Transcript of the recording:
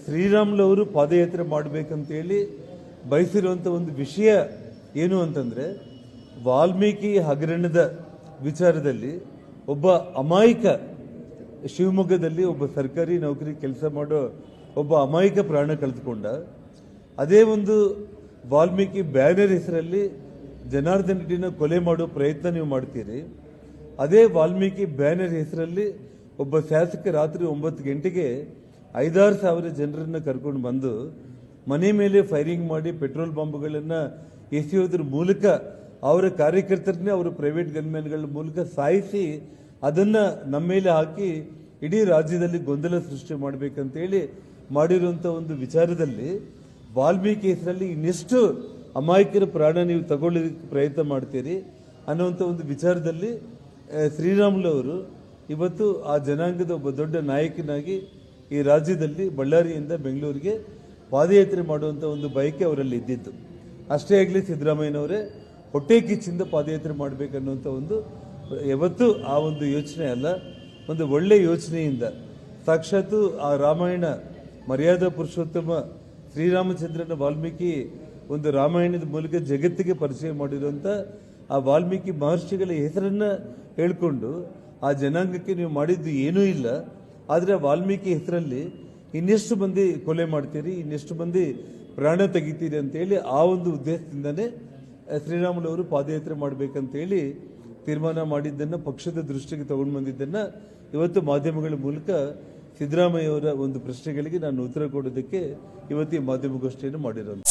ಶ್ರೀರಾಮುಲು ಪಾದಯಾತ್ರೆ ಮಾಡಬೇಕಂತೇಳಿ ಬಯಸಿರುವಂಥ ಒಂದು ವಿಷಯ ಏನು ಅಂತಂದರೆ, ವಾಲ್ಮೀಕಿ ಹಗರಣದ ವಿಚಾರದಲ್ಲಿ ಒಬ್ಬ ಅಮಾಯಕ, ಶಿವಮೊಗ್ಗದಲ್ಲಿ ಒಬ್ಬ ಸರ್ಕಾರಿ ನೌಕರಿ ಕೆಲಸ ಮಾಡೋ ಒಬ್ಬ ಅಮಾಯಕ ಪ್ರಾಣ ಕಳೆದುಕೊಂಡ. ಅದೇ ಒಂದು ವಾಲ್ಮೀಕಿ ಬ್ಯಾನರ್ ಹೆಸರಲ್ಲಿ ಜನಾರ್ದನ್ ರೆಡ್ಡಿನ ಕೊಲೆ ಮಾಡೋ ಪ್ರಯತ್ನ ನೀವು ಮಾಡ್ತೀರಿ. ಅದೇ ವಾಲ್ಮೀಕಿ ಬ್ಯಾನರ್ ಹೆಸರಲ್ಲಿ ಒಬ್ಬ ಶಾಸಕ ರಾತ್ರಿ 9 ಗಂಟೆಗೆ 5,000 ಜನರನ್ನು ಕರ್ಕೊಂಡು ಬಂದು ಮನೆ ಮೇಲೆ ಫೈರಿಂಗ್ ಮಾಡಿ ಪೆಟ್ರೋಲ್ ಬಾಂಬ್ಗಳನ್ನು ಎಸೆಯೋದ್ರ ಮೂಲಕ ಅವರ ಕಾರ್ಯಕರ್ತರನ್ನೇ ಅವರು ಪ್ರೈವೇಟ್ ಗನ್ಮ್ಯಾನ್ಗಳ ಮೂಲಕ ಸಾಯಿಸಿ ಅದನ್ನು ನಮ್ಮ ಮೇಲೆ ಹಾಕಿ ಇಡೀ ರಾಜ್ಯದಲ್ಲಿ ಗೊಂದಲ ಸೃಷ್ಟಿ ಮಾಡಬೇಕಂತೇಳಿ ಮಾಡಿರುವಂಥ ಒಂದು ವಿಚಾರದಲ್ಲಿ ವಾಲ್ಮೀಕಿ ಹೆಸರಲ್ಲಿ ಇನ್ನೆಷ್ಟು ಅಮಾಯಕರ ಪ್ರಾಣ ನೀವು ತಗೊಳ್ಳೋದಕ್ಕೆ ಪ್ರಯತ್ನ ಮಾಡ್ತೀರಿ ಅನ್ನುವಂಥ ಒಂದು ವಿಚಾರದಲ್ಲಿ ಶ್ರೀರಾಮುಲು ಅವರು ಇವತ್ತು ಆ ಜನಾಂಗದ ಒಬ್ಬ ದೊಡ್ಡ ನಾಯಕನಾಗಿ ಈ ರಾಜ್ಯದಲ್ಲಿ ಬಳ್ಳಾರಿಯಿಂದ ಬೆಂಗಳೂರಿಗೆ ಪಾದಯಾತ್ರೆ ಮಾಡುವಂಥ ಒಂದು ಬಯಕೆ ಅವರಲ್ಲಿ ಇದ್ದಿತ್ತು. ಅಷ್ಟೇ ಆಗಲಿ, ಸಿದ್ದರಾಮಯ್ಯನವರೇ ಹೊಟ್ಟೆ ಕಿಚ್ಚಿಂದ ಪಾದಯಾತ್ರೆ ಮಾಡಬೇಕನ್ನುವಂಥ ಒಂದು ಯಾವತ್ತೂ ಆ ಒಂದು ಯೋಚನೆ ಅಲ್ಲ, ಒಂದು ಒಳ್ಳೆಯ ಯೋಚನೆಯಿಂದ ಸಾಕ್ಷಾತ್ತು ಆ ರಾಮಾಯಣ ಮರ್ಯಾದಾ ಪುರುಷೋತ್ತಮ ಶ್ರೀರಾಮಚಂದ್ರನ ವಾಲ್ಮೀಕಿ ಒಂದು ರಾಮಾಯಣದ ಮೂಲಕ ಜಗತ್ತಿಗೆ ಪರಿಚಯ ಮಾಡಿರುವಂಥ ಆ ವಾಲ್ಮೀಕಿ ಮಹರ್ಷಿಗಳ ಹೆಸರನ್ನು ಹೇಳಿಕೊಂಡು ಆ ಜನಾಂಗಕ್ಕೆ ನೀವು ಮಾಡಿದ್ದು ಏನೂ ಇಲ್ಲ. ಆದರೆ ವಾಲ್ಮೀಕಿ ಹೆಸರಲ್ಲಿ ಇನ್ನೆಷ್ಟು ಮಂದಿ ಕೊಲೆ ಮಾಡ್ತೀರಿ, ಇನ್ನೆಷ್ಟು ಮಂದಿ ಪ್ರಾಣ ತೆಗಿತೀರಿ ಅಂತೇಳಿ ಆ ಒಂದು ಉದ್ದೇಶದಿಂದನೇ ಶ್ರೀರಾಮುಲು ಅವರು ಪಾದಯಾತ್ರೆ ಮಾಡಬೇಕಂತೇಳಿ ತೀರ್ಮಾನ ಮಾಡಿದ್ದನ್ನು, ಪಕ್ಷದ ದೃಷ್ಟಿಗೆ ತಗೊಂಡು ಬಂದಿದ್ದನ್ನು ಇವತ್ತು ಮಾಧ್ಯಮಗಳ ಮೂಲಕ ಸಿದ್ದರಾಮಯ್ಯ ಅವರ ಒಂದು ಪ್ರಶ್ನೆಗಳಿಗೆ ನಾನು ಉತ್ತರ ಕೊಡೋದಕ್ಕೆ ಇವತ್ತು ಈ ಮಾಧ್ಯಮಗೋಷ್ಠಿಯನ್ನು ಮಾಡಿರೋದು.